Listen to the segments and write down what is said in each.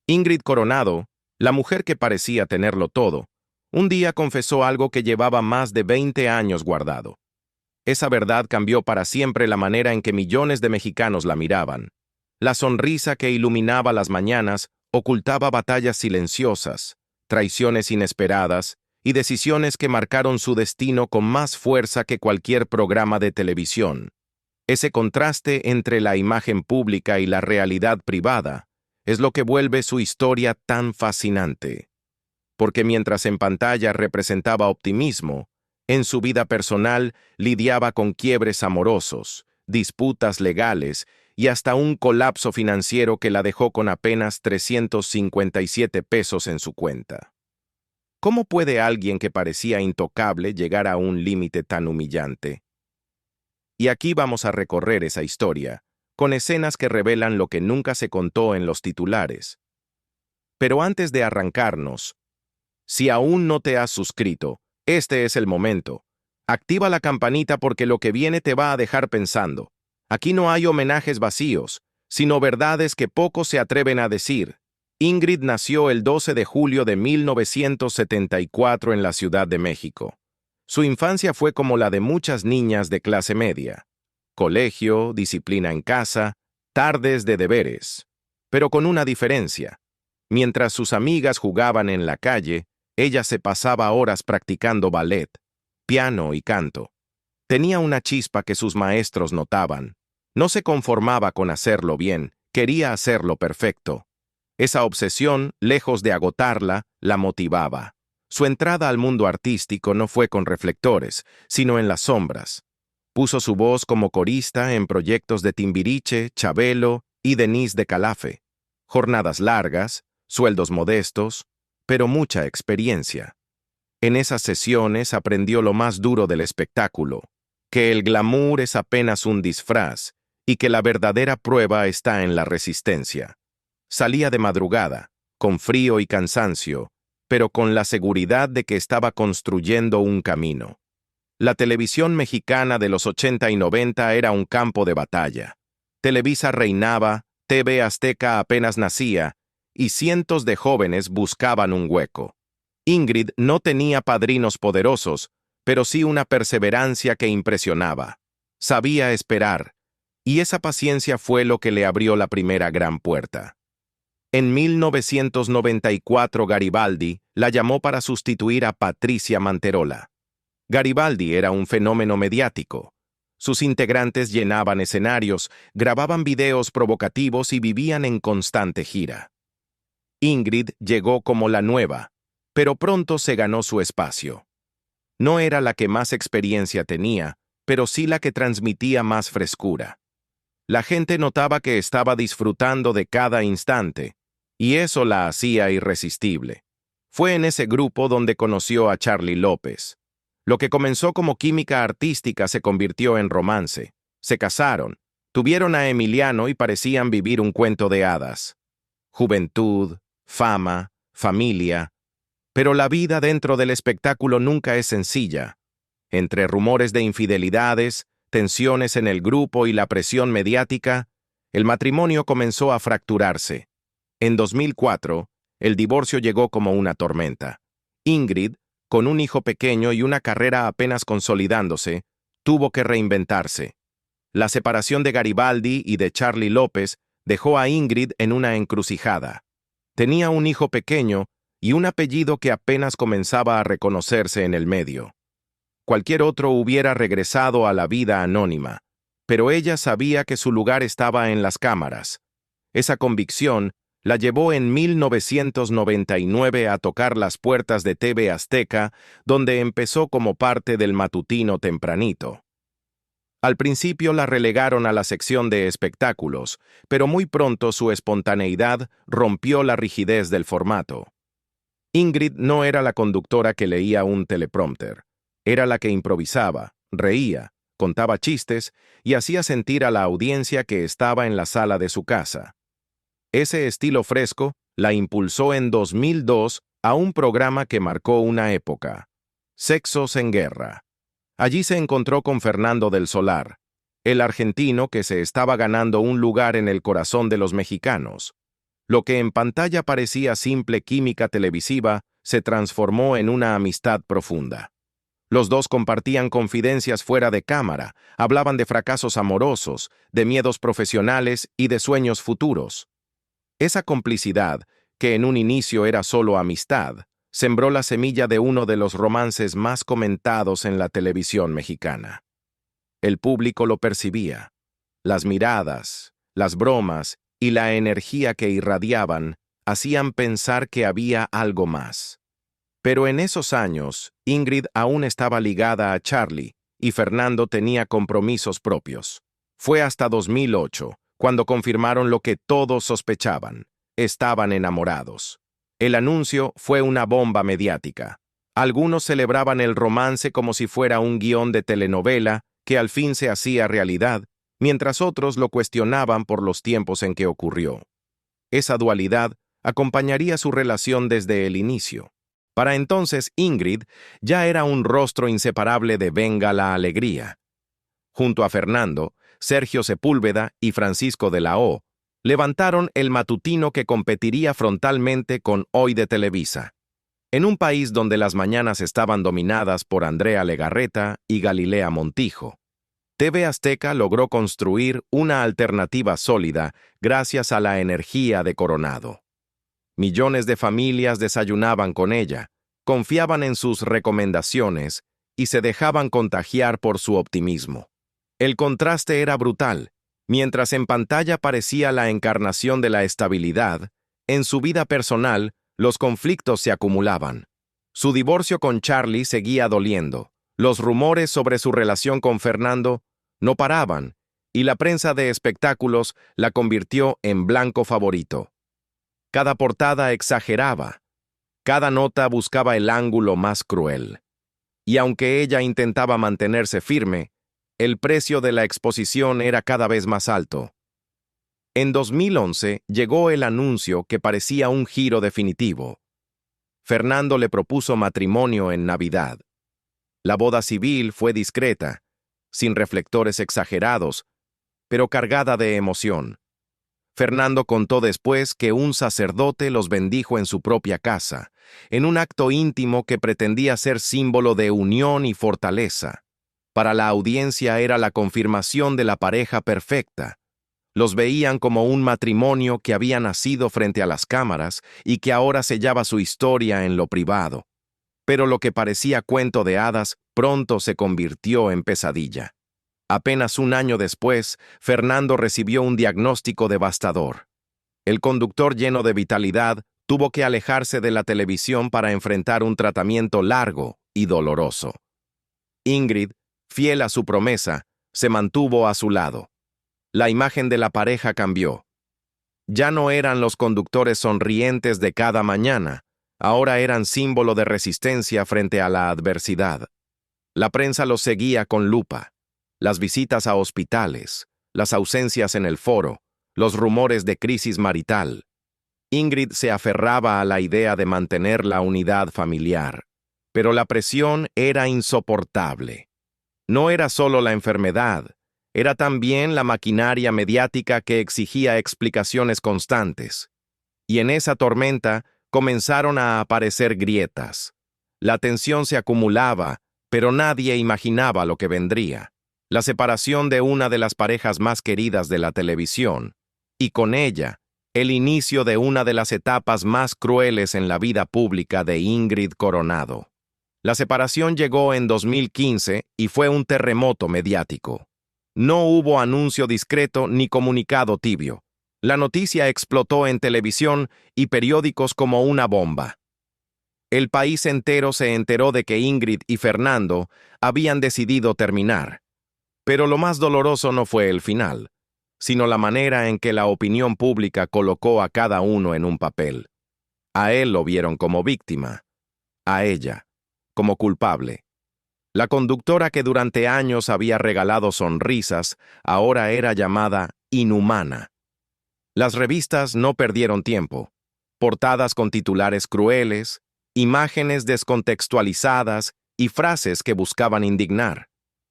Ingrid Coronado, la mujer que parecía tenerlo todo, un día confesó algo que llevaba más de 20 años guardado. Esa verdad cambió para siempre la manera en que millones de mexicanos la miraban. La sonrisa que iluminaba las mañanas ocultaba batallas silenciosas, traiciones inesperadas y decisiones que marcaron su destino con más fuerza que cualquier programa de televisión. Ese contraste entre la imagen pública y la realidad privada es lo que vuelve su historia tan fascinante. Porque mientras en pantalla representaba optimismo, en su vida personal lidiaba con quiebres amorosos, disputas legales y hasta un colapso financiero que la dejó con apenas 357 pesos en su cuenta. ¿Cómo puede alguien que parecía intocable llegar a un límite tan humillante? Y aquí vamos a recorrer esa historia, con escenas que revelan lo que nunca se contó en los titulares. Pero antes de arrancarnos, si aún no te has suscrito, este es el momento. Activa la campanita porque lo que viene te va a dejar pensando. Aquí no hay homenajes vacíos, sino verdades que pocos se atreven a decir. Ingrid nació el 12 de julio de 1974 en la Ciudad de México. Su infancia fue como la de muchas niñas de clase media. Colegio, disciplina en casa, tardes de deberes. Pero con una diferencia. Mientras sus amigas jugaban en la calle, ella se pasaba horas practicando ballet, piano y canto. Tenía una chispa que sus maestros notaban. No se conformaba con hacerlo bien, quería hacerlo perfecto. Esa obsesión, lejos de agotarla, la motivaba. Su entrada al mundo artístico no fue con reflectores, sino en las sombras. Puso su voz como corista en proyectos de Timbiriche, Chabelo y Denise de Calafe. Jornadas largas, sueldos modestos, pero mucha experiencia. En esas sesiones aprendió lo más duro del espectáculo, que el glamour es apenas un disfraz y que la verdadera prueba está en la resistencia. Salía de madrugada, con frío y cansancio, pero con la seguridad de que estaba construyendo un camino. La televisión mexicana de los 80 y 90 era un campo de batalla. Televisa reinaba, TV Azteca apenas nacía, y cientos de jóvenes buscaban un hueco. Ingrid no tenía padrinos poderosos, pero sí una perseverancia que impresionaba. Sabía esperar, y esa paciencia fue lo que le abrió la primera gran puerta. En 1994 Garibaldi la llamó para sustituir a Patricia Manterola. Garibaldi era un fenómeno mediático. Sus integrantes llenaban escenarios, grababan videos provocativos y vivían en constante gira. Ingrid llegó como la nueva, pero pronto se ganó su espacio. No era la que más experiencia tenía, pero sí la que transmitía más frescura. La gente notaba que estaba disfrutando de cada instante, y eso la hacía irresistible. Fue en ese grupo donde conoció a Charly López. Lo que comenzó como química artística se convirtió en romance. Se casaron, tuvieron a Emiliano y parecían vivir un cuento de hadas. Juventud, fama, familia. Pero la vida dentro del espectáculo nunca es sencilla. Entre rumores de infidelidades, tensiones en el grupo y la presión mediática, el matrimonio comenzó a fracturarse. En 2004, el divorcio llegó como una tormenta. Ingrid, con un hijo pequeño y una carrera apenas consolidándose, tuvo que reinventarse. La separación de Garibaldi y de Charly López dejó a Ingrid en una encrucijada. Tenía un hijo pequeño y un apellido que apenas comenzaba a reconocerse en el medio. Cualquier otro hubiera regresado a la vida anónima, pero ella sabía que su lugar estaba en las cámaras. Esa convicción la llevó en 1999 a tocar las puertas de TV Azteca, donde empezó como parte del matutino tempranito. Al principio la relegaron a la sección de espectáculos, pero muy pronto su espontaneidad rompió la rigidez del formato. Ingrid no era la conductora que leía un teleprompter. Era la que improvisaba, reía, contaba chistes y hacía sentir a la audiencia que estaba en la sala de su casa. Ese estilo fresco la impulsó en 2002 a un programa que marcó una época: Sexos en Guerra. Allí se encontró con Fernando del Solar, el argentino que se estaba ganando un lugar en el corazón de los mexicanos. Lo que en pantalla parecía simple química televisiva se transformó en una amistad profunda. Los dos compartían confidencias fuera de cámara, hablaban de fracasos amorosos, de miedos profesionales y de sueños futuros. Esa complicidad, que en un inicio era solo amistad, sembró la semilla de uno de los romances más comentados en la televisión mexicana. El público lo percibía. Las miradas, las bromas y la energía que irradiaban hacían pensar que había algo más. Pero en esos años, Ingrid aún estaba ligada a Charlie y Fernando tenía compromisos propios. Fue hasta 2008, cuando confirmaron lo que todos sospechaban. Estaban enamorados. El anuncio fue una bomba mediática. Algunos celebraban el romance como si fuera un guión de telenovela que al fin se hacía realidad, mientras otros lo cuestionaban por los tiempos en que ocurrió. Esa dualidad acompañaría su relación desde el inicio. Para entonces, Ingrid ya era un rostro inseparable de Venga la Alegría. Junto a Fernando, Sergio Sepúlveda y Francisco de la O, levantaron el matutino que competiría frontalmente con Hoy de Televisa. En un país donde las mañanas estaban dominadas por Andrea Legarreta y Galilea Montijo, TV Azteca logró construir una alternativa sólida gracias a la energía de Coronado. Millones de familias desayunaban con ella, confiaban en sus recomendaciones y se dejaban contagiar por su optimismo. El contraste era brutal. Mientras en pantalla parecía la encarnación de la estabilidad, en su vida personal los conflictos se acumulaban. Su divorcio con Charlie seguía doliendo. Los rumores sobre su relación con Fernando no paraban, y la prensa de espectáculos la convirtió en blanco favorito. Cada portada exageraba, cada nota buscaba el ángulo más cruel. Y aunque ella intentaba mantenerse firme, el precio de la exposición era cada vez más alto. En 2011 llegó el anuncio que parecía un giro definitivo. Fernando le propuso matrimonio en Navidad. La boda civil fue discreta, sin reflectores exagerados, pero cargada de emoción. Fernando contó después que un sacerdote los bendijo en su propia casa, en un acto íntimo que pretendía ser símbolo de unión y fortaleza. Para la audiencia era la confirmación de la pareja perfecta. Los veían como un matrimonio que había nacido frente a las cámaras y que ahora sellaba su historia en lo privado. Pero lo que parecía cuento de hadas pronto se convirtió en pesadilla. Apenas un año después, Fernando recibió un diagnóstico devastador. El conductor lleno de vitalidad tuvo que alejarse de la televisión para enfrentar un tratamiento largo y doloroso. Ingrid, fiel a su promesa, se mantuvo a su lado. La imagen de la pareja cambió. Ya no eran los conductores sonrientes de cada mañana, ahora eran símbolo de resistencia frente a la adversidad. La prensa los seguía con lupa. Las visitas a hospitales, las ausencias en el foro, los rumores de crisis marital. Ingrid se aferraba a la idea de mantener la unidad familiar, pero la presión era insoportable. No era solo la enfermedad, era también la maquinaria mediática que exigía explicaciones constantes. Y en esa tormenta comenzaron a aparecer grietas. La tensión se acumulaba, pero nadie imaginaba lo que vendría. La separación de una de las parejas más queridas de la televisión, y con ella, el inicio de una de las etapas más crueles en la vida pública de Ingrid Coronado. La separación llegó en 2015 y fue un terremoto mediático. No hubo anuncio discreto ni comunicado tibio. La noticia explotó en televisión y periódicos como una bomba. El país entero se enteró de que Ingrid y Fernando habían decidido terminar. Pero lo más doloroso no fue el final, sino la manera en que la opinión pública colocó a cada uno en un papel. A él lo vieron como víctima, a ella como culpable. La conductora que durante años había regalado sonrisas, ahora era llamada inhumana. Las revistas no perdieron tiempo. Portadas con titulares crueles, imágenes descontextualizadas y frases que buscaban indignar.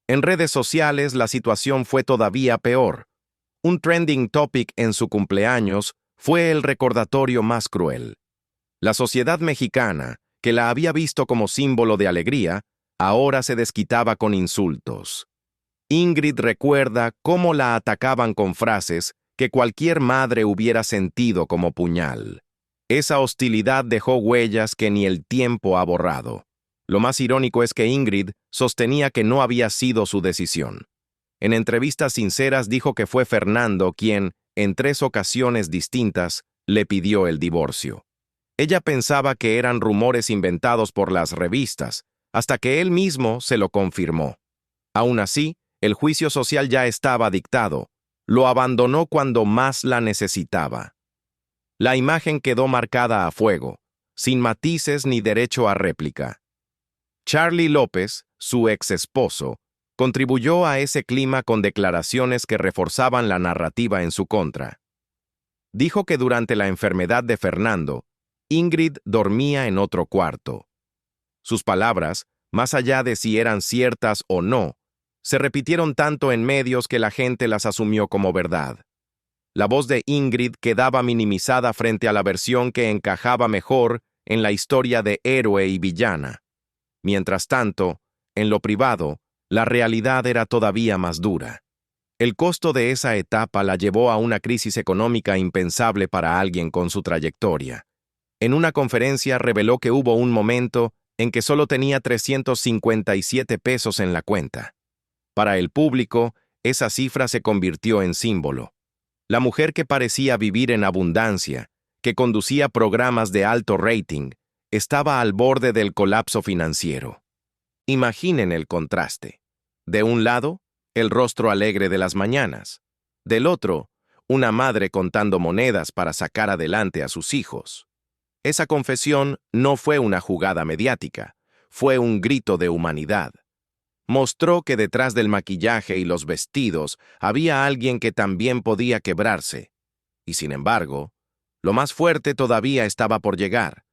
En redes sociales la situación fue todavía peor. Un trending topic en su cumpleaños fue el recordatorio más cruel. La sociedad mexicana, que la había visto como símbolo de alegría, ahora se desquitaba con insultos. Ingrid recuerda cómo la atacaban con frases que cualquier madre hubiera sentido como puñal. Esa hostilidad dejó huellas que ni el tiempo ha borrado. Lo más irónico es que Ingrid sostenía que no había sido su decisión. En entrevistas sinceras dijo que fue Fernando quien, en 3 ocasiones distintas, le pidió el divorcio. Ella pensaba que eran rumores inventados por las revistas, hasta que él mismo se lo confirmó. Aún así, el juicio social ya estaba dictado. Lo abandonó cuando más la necesitaba. La imagen quedó marcada a fuego, sin matices ni derecho a réplica. Charlie López, su ex esposo, contribuyó a ese clima con declaraciones que reforzaban la narrativa en su contra. Dijo que durante la enfermedad de Fernando, Ingrid dormía en otro cuarto. Sus palabras, más allá de si eran ciertas o no, se repitieron tanto en medios que la gente las asumió como verdad. La voz de Ingrid quedaba minimizada frente a la versión que encajaba mejor en la historia de héroe y villana. Mientras tanto, en lo privado, la realidad era todavía más dura. El costo de esa etapa la llevó a una crisis económica impensable para alguien con su trayectoria. En una conferencia reveló que hubo un momento en que solo tenía 357 pesos en la cuenta. Para el público, esa cifra se convirtió en símbolo. La mujer que parecía vivir en abundancia, que conducía programas de alto rating, estaba al borde del colapso financiero. Imaginen el contraste. De un lado, el rostro alegre de las mañanas. Del otro, una madre contando monedas para sacar adelante a sus hijos. Esa confesión no fue una jugada mediática, fue un grito de humanidad. Mostró que detrás del maquillaje y los vestidos había alguien que también podía quebrarse. Y sin embargo, lo más fuerte todavía estaba por llegar.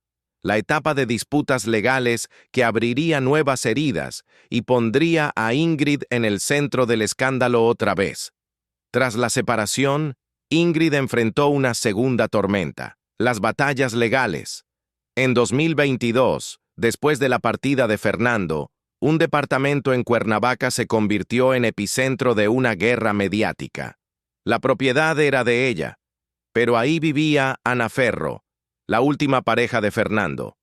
La etapa de disputas legales que abriría nuevas heridas y pondría a Ingrid en el centro del escándalo otra vez. Tras la separación, Ingrid enfrentó una segunda tormenta, las batallas legales. En 2022, después de la partida de Fernando, un departamento en Cuernavaca se convirtió en epicentro de una guerra mediática. La propiedad era de ella, pero ahí vivía Ana Ferro, la última pareja de Fernando.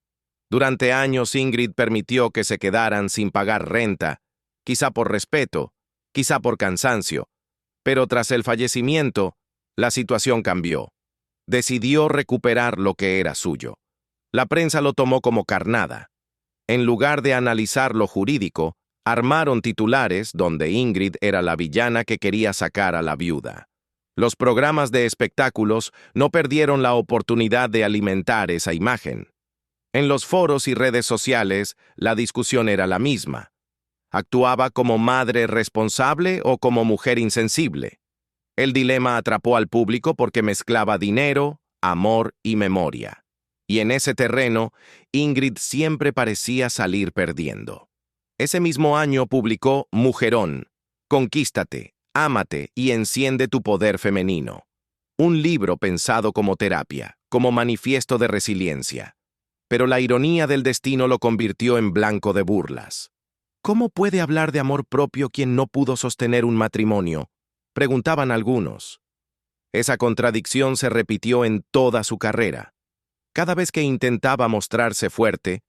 Durante años Ingrid permitió que se quedaran sin pagar renta, quizá por respeto, quizá por cansancio, pero tras el fallecimiento, la situación cambió. Decidió recuperar lo que era suyo. La prensa lo tomó como carnada. En lugar de analizar lo jurídico, armaron titulares donde Ingrid era la villana que quería sacar a la viuda. Los programas de espectáculos no perdieron la oportunidad de alimentar esa imagen. En los foros y redes sociales, la discusión era la misma. ¿Actuaba como madre responsable o como mujer insensible? El dilema atrapó al público porque mezclaba dinero, amor y memoria. Y en ese terreno, Ingrid siempre parecía salir perdiendo. Ese mismo año publicó Mujerón, Conquístate, Ámate y enciende tu poder femenino. Un libro pensado como terapia, como manifiesto de resiliencia. Pero la ironía del destino lo convirtió en blanco de burlas. ¿Cómo puede hablar de amor propio quien no pudo sostener un matrimonio?, preguntaban algunos. Esa contradicción se repitió en toda su carrera. Cada vez que intentaba mostrarse fuerte,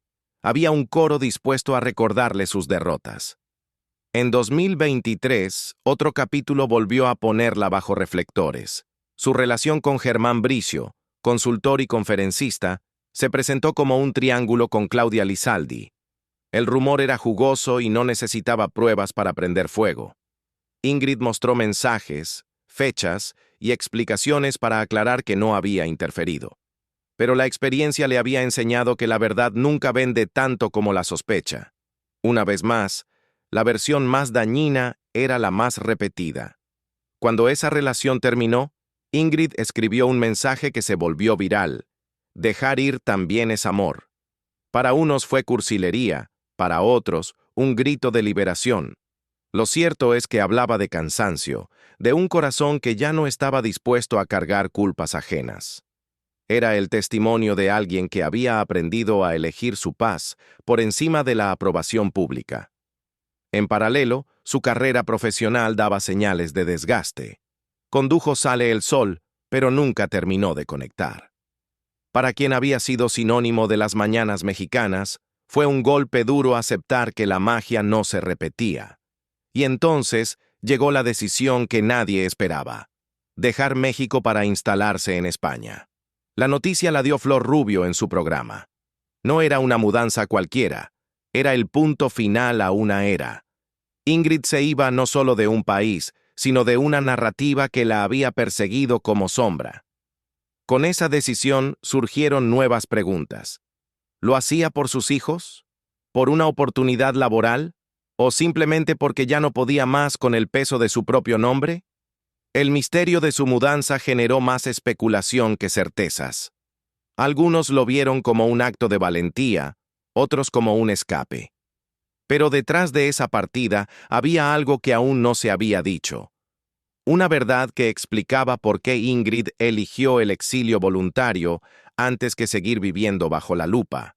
había un coro dispuesto a recordarle sus derrotas. En 2023, otro capítulo volvió a ponerla bajo reflectores. Su relación con Germán Bricio, consultor y conferencista, se presentó como un triángulo con Claudia Lizaldi. El rumor era jugoso y no necesitaba pruebas para prender fuego. Ingrid mostró mensajes, fechas y explicaciones para aclarar que no había interferido. Pero la experiencia le había enseñado que la verdad nunca vende tanto como la sospecha. Una vez más, la versión más dañina era la más repetida. Cuando esa relación terminó, Ingrid escribió un mensaje que se volvió viral. Dejar ir también es amor. Para unos fue cursilería, para otros, un grito de liberación. Lo cierto es que hablaba de cansancio, de un corazón que ya no estaba dispuesto a cargar culpas ajenas. Era el testimonio de alguien que había aprendido a elegir su paz por encima de la aprobación pública. En paralelo, su carrera profesional daba señales de desgaste. Condujo Sale el Sol, pero nunca terminó de conectar. Para quien había sido sinónimo de las mañanas mexicanas, fue un golpe duro aceptar que la magia no se repetía. Y entonces llegó la decisión que nadie esperaba: dejar México para instalarse en España. La noticia la dio Flor Rubio en su programa. No era una mudanza cualquiera, era el punto final a una era. Ingrid se iba no solo de un país, sino de una narrativa que la había perseguido como sombra. Con esa decisión surgieron nuevas preguntas. ¿Lo hacía por sus hijos? ¿Por una oportunidad laboral? ¿O simplemente porque ya no podía más con el peso de su propio nombre? El misterio de su mudanza generó más especulación que certezas. Algunos lo vieron como un acto de valentía, otros como un escape. Pero detrás de esa partida había algo que aún no se había dicho. Una verdad que explicaba por qué Ingrid eligió el exilio voluntario antes que seguir viviendo bajo la lupa.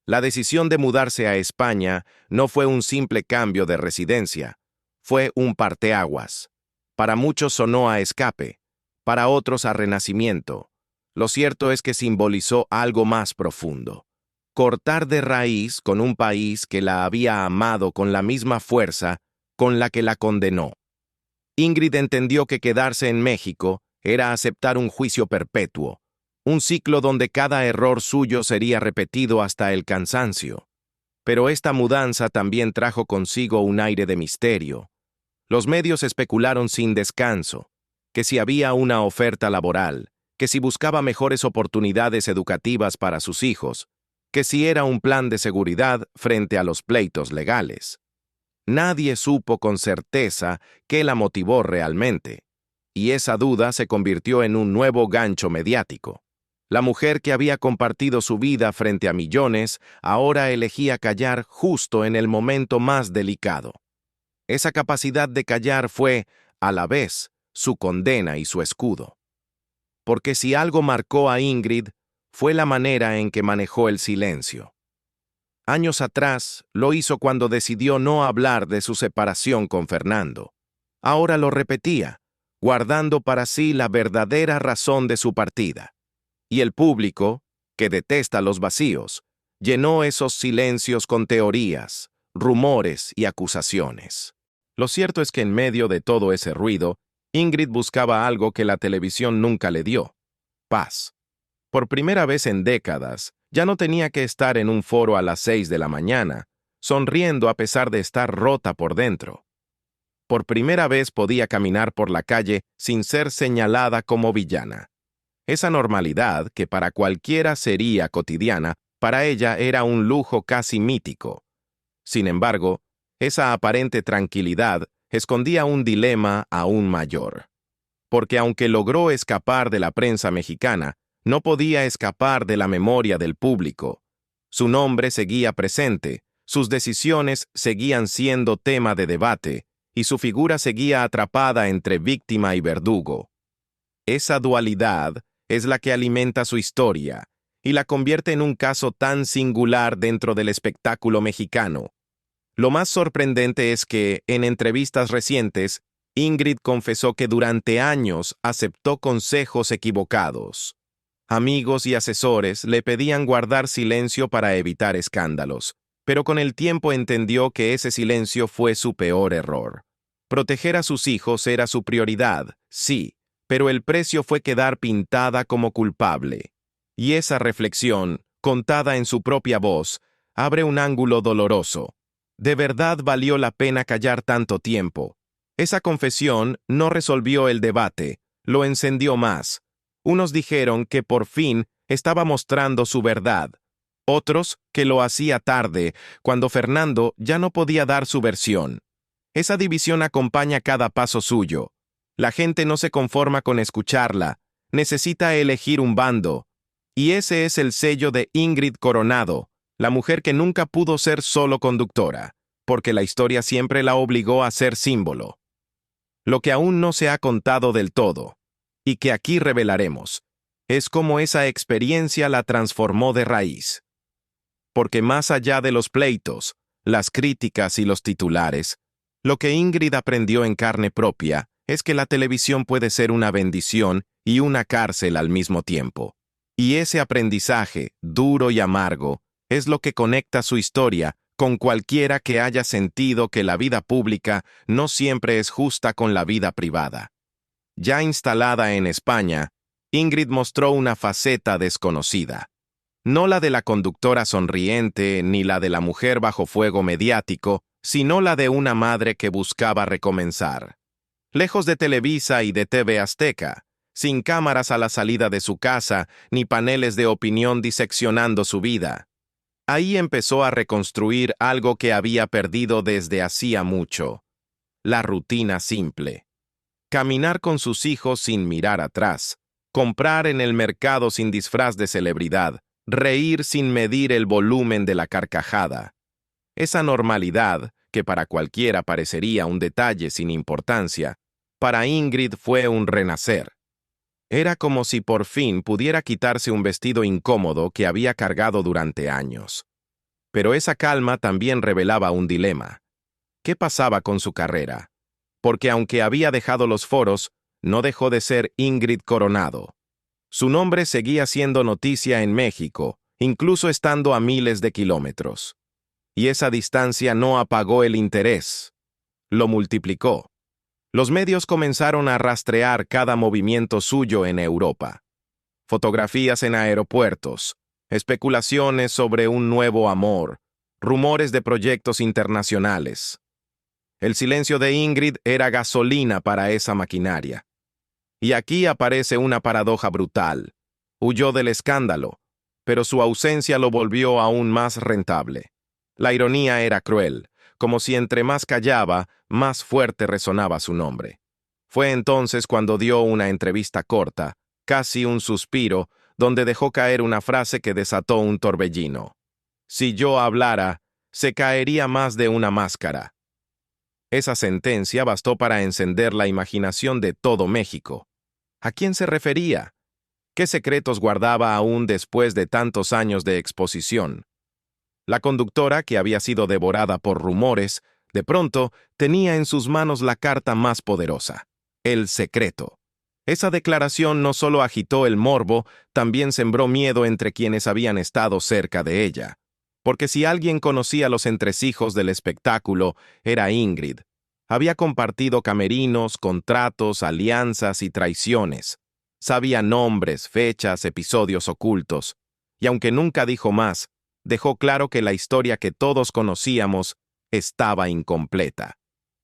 La decisión de mudarse a España no fue un simple cambio de residencia, fue un parteaguas. Para muchos sonó a escape, para otros a renacimiento. Lo cierto es que simbolizó algo más profundo: cortar de raíz con un país que la había amado con la misma fuerza con la que la condenó. Ingrid entendió que quedarse en México era aceptar un juicio perpetuo, un ciclo donde cada error suyo sería repetido hasta el cansancio. Pero esta mudanza también trajo consigo un aire de misterio. Los medios especularon sin descanso, que si había una oferta laboral, que si buscaba mejores oportunidades educativas para sus hijos, que si era un plan de seguridad frente a los pleitos legales. Nadie supo con certeza qué la motivó realmente, y esa duda se convirtió en un nuevo gancho mediático. La mujer que había compartido su vida frente a millones ahora elegía callar justo en el momento más delicado. Esa capacidad de callar fue, a la vez, su condena y su escudo. Porque si algo marcó a Ingrid, fue la manera en que manejó el silencio. Años atrás, lo hizo cuando decidió no hablar de su separación con Fernando. Ahora lo repetía, guardando para sí la verdadera razón de su partida. Y el público, que detesta los vacíos, llenó esos silencios con teorías, rumores y acusaciones. Lo cierto es que en medio de todo ese ruido, Ingrid buscaba algo que la televisión nunca le dio: paz. Por primera vez en décadas, ya no tenía que estar en un foro a las 6 de la mañana, sonriendo a pesar de estar rota por dentro. Por primera vez podía caminar por la calle sin ser señalada como villana. Esa normalidad, que para cualquiera sería cotidiana, para ella era un lujo casi mítico. Sin embargo, esa aparente tranquilidad escondía un dilema aún mayor. Porque aunque logró escapar de la prensa mexicana, no podía escapar de la memoria del público. Su nombre seguía presente, sus decisiones seguían siendo tema de debate, y su figura seguía atrapada entre víctima y verdugo. Esa dualidad es la que alimenta su historia, y la convierte en un caso tan singular dentro del espectáculo mexicano. Lo más sorprendente es que, en entrevistas recientes, Ingrid confesó que durante años aceptó consejos equivocados. Amigos y asesores le pedían guardar silencio para evitar escándalos, pero con el tiempo entendió que ese silencio fue su peor error. Proteger a sus hijos era su prioridad, sí, pero el precio fue quedar pintada como culpable. Y esa reflexión, contada en su propia voz, abre un ángulo doloroso. ¿De verdad valió la pena callar tanto tiempo? Esa confesión no resolvió el debate, lo encendió más. Unos dijeron que por fin estaba mostrando su verdad. Otros que lo hacía tarde, cuando Fernando ya no podía dar su versión. Esa división acompaña cada paso suyo. La gente no se conforma con escucharla, necesita elegir un bando. Y ese es el sello de Ingrid Coronado, la mujer que nunca pudo ser solo conductora, porque la historia siempre la obligó a ser símbolo. Lo que aún no se ha contado del todo, y que aquí revelaremos, es como esa experiencia la transformó de raíz. Porque más allá de los pleitos, las críticas y los titulares, lo que Ingrid aprendió en carne propia es que la televisión puede ser una bendición y una cárcel al mismo tiempo. Y ese aprendizaje, duro y amargo, es lo que conecta su historia con cualquiera que haya sentido que la vida pública no siempre es justa con la vida privada. Ya instalada en España, Ingrid mostró una faceta desconocida. No la de la conductora sonriente ni la de la mujer bajo fuego mediático, sino la de una madre que buscaba recomenzar. Lejos de Televisa y de TV Azteca, sin cámaras a la salida de su casa ni paneles de opinión diseccionando su vida. Ahí empezó a reconstruir algo que había perdido desde hacía mucho: la rutina simple. Caminar con sus hijos sin mirar atrás, comprar en el mercado sin disfraz de celebridad, reír sin medir el volumen de la carcajada. Esa normalidad, que para cualquiera parecería un detalle sin importancia, para Ingrid fue un renacer. Era como si por fin pudiera quitarse un vestido incómodo que había cargado durante años. Pero esa calma también revelaba un dilema. ¿Qué pasaba con su carrera? Porque aunque había dejado los foros, no dejó de ser Ingrid Coronado. Su nombre seguía siendo noticia en México, incluso estando a miles de kilómetros. Y esa distancia no apagó el interés, lo multiplicó. Los medios comenzaron a rastrear cada movimiento suyo en Europa. Fotografías en aeropuertos, especulaciones sobre un nuevo amor, rumores de proyectos internacionales. El silencio de Ingrid era gasolina para esa maquinaria. Y aquí aparece una paradoja brutal. Huyó del escándalo, pero su ausencia lo volvió aún más rentable. La ironía era cruel, como si entre más callaba, más fuerte resonaba su nombre. Fue entonces cuando dio una entrevista corta, casi un suspiro, donde dejó caer una frase que desató un torbellino. Si yo hablara, se caería más de una máscara. Esa sentencia bastó para encender la imaginación de todo México. ¿A quién se refería? ¿Qué secretos guardaba aún después de tantos años de exposición? La conductora, que había sido devorada por rumores, de pronto tenía en sus manos la carta más poderosa: el secreto. Esa declaración no solo agitó el morbo, también sembró miedo entre quienes habían estado cerca de ella. Porque si alguien conocía los entresijos del espectáculo, era Ingrid. Había compartido camerinos, contratos, alianzas y traiciones. Sabía nombres, fechas, episodios ocultos. Y aunque nunca dijo más, dejó claro que la historia que todos conocíamos estaba incompleta.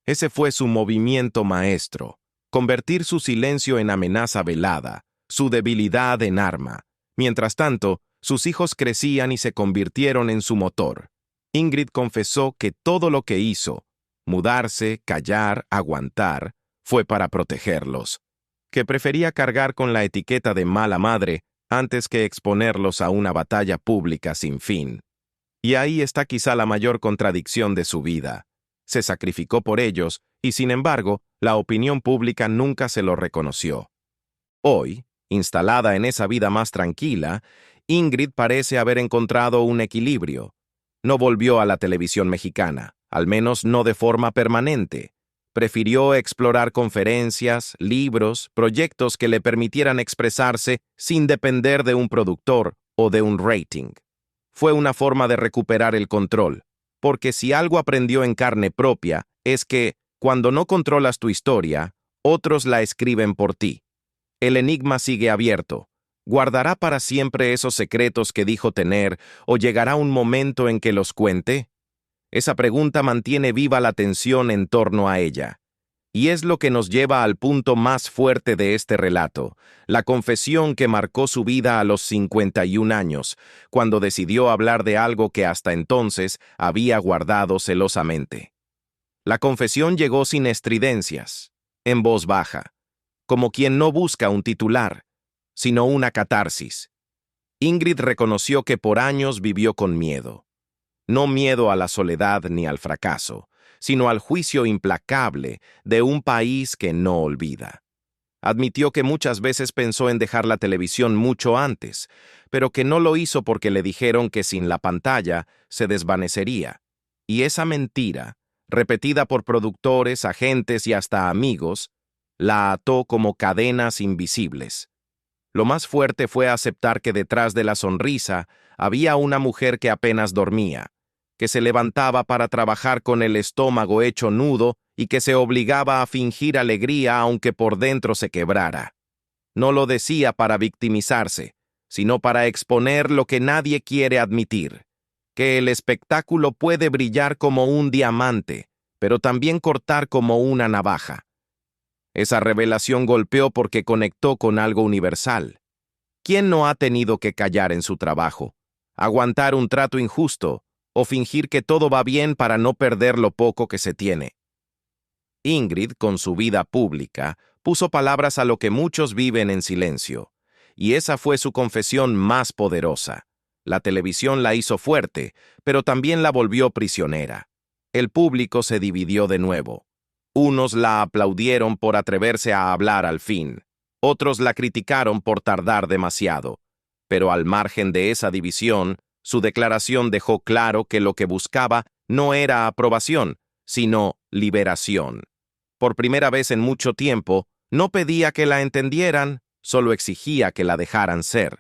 Ese fue su movimiento maestro: convertir su silencio en amenaza velada, su debilidad en arma. Mientras tanto, sus hijos crecían y se convirtieron en su motor. Ingrid confesó que todo lo que hizo, mudarse, callar, aguantar, fue para protegerlos, que prefería cargar con la etiqueta de mala madre antes que exponerlos a una batalla pública sin fin. Y ahí está quizá la mayor contradicción de su vida. Se sacrificó por ellos y, sin embargo, la opinión pública nunca se lo reconoció. Hoy, instalada en esa vida más tranquila, Ingrid parece haber encontrado un equilibrio. No volvió a la televisión mexicana, al menos no de forma permanente. Prefirió explorar conferencias, libros, proyectos que le permitieran expresarse sin depender de un productor o de un rating. Fue una forma de recuperar el control, porque si algo aprendió en carne propia es que, cuando no controlas tu historia, otros la escriben por ti. El enigma sigue abierto. ¿Guardará para siempre esos secretos que dijo tener, o llegará un momento en que los cuente? Esa pregunta mantiene viva la tensión en torno a ella. Y es lo que nos lleva al punto más fuerte de este relato: la confesión que marcó su vida a los 51 años, cuando decidió hablar de algo que hasta entonces había guardado celosamente. La confesión llegó sin estridencias, en voz baja, como quien no busca un titular, sino una catarsis. Ingrid reconoció que por años vivió con miedo. No miedo a la soledad ni al fracaso, sino al juicio implacable de un país que no olvida. Admitió que muchas veces pensó en dejar la televisión mucho antes, pero que no lo hizo porque le dijeron que sin la pantalla se desvanecería. Y esa mentira, repetida por productores, agentes y hasta amigos, la ató como cadenas invisibles. Lo más fuerte fue aceptar que detrás de la sonrisa había una mujer que apenas dormía, que se levantaba para trabajar con el estómago hecho nudo y que se obligaba a fingir alegría aunque por dentro se quebrara. No lo decía para victimizarse, sino para exponer lo que nadie quiere admitir, que el espectáculo puede brillar como un diamante, pero también cortar como una navaja. Esa revelación golpeó porque conectó con algo universal. ¿Quién no ha tenido que callar en su trabajo, aguantar un trato injusto o fingir que todo va bien para no perder lo poco que se tiene? Ingrid, con su vida pública, puso palabras a lo que muchos viven en silencio, y esa fue su confesión más poderosa. La televisión la hizo fuerte, pero también la volvió prisionera. El público se dividió de nuevo. Unos la aplaudieron por atreverse a hablar al fin, otros la criticaron por tardar demasiado, pero al margen de esa división, su declaración dejó claro que lo que buscaba no era aprobación, sino liberación. Por primera vez en mucho tiempo, no pedía que la entendieran, solo exigía que la dejaran ser.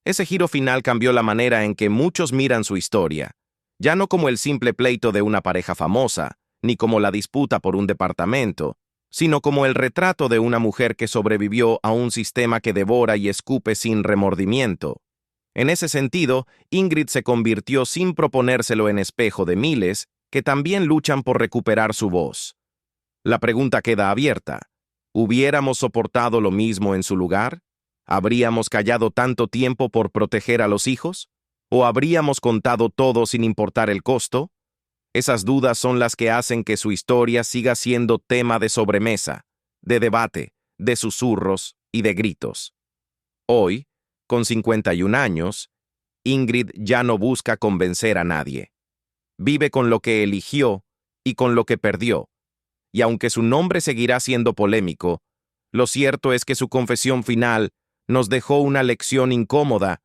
Ese giro final cambió la manera en que muchos miran su historia, ya no como el simple pleito de una pareja famosa, ni como la disputa por un departamento, sino como el retrato de una mujer que sobrevivió a un sistema que devora y escupe sin remordimiento. En ese sentido, Ingrid se convirtió sin proponérselo en espejo de miles que también luchan por recuperar su voz. La pregunta queda abierta. ¿Hubiéramos soportado lo mismo en su lugar? ¿Habríamos callado tanto tiempo por proteger a los hijos? ¿O habríamos contado todo sin importar el costo? Esas dudas son las que hacen que su historia siga siendo tema de sobremesa, de debate, de susurros y de gritos. Hoy, con 51 años, Ingrid ya no busca convencer a nadie. Vive con lo que eligió y con lo que perdió. Y aunque su nombre seguirá siendo polémico, lo cierto es que su confesión final nos dejó una lección incómoda,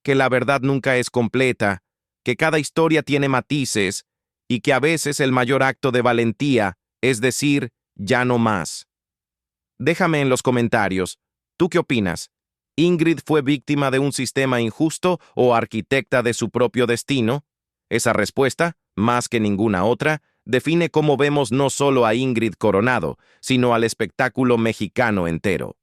que la verdad nunca es completa, que cada historia tiene matices y que a veces el mayor acto de valentía es decir, ya no más. Déjame en los comentarios, ¿tú qué opinas? ¿Ingrid fue víctima de un sistema injusto o arquitecta de su propio destino? Esa respuesta, más que ninguna otra, define cómo vemos no solo a Ingrid Coronado, sino al espectáculo mexicano entero.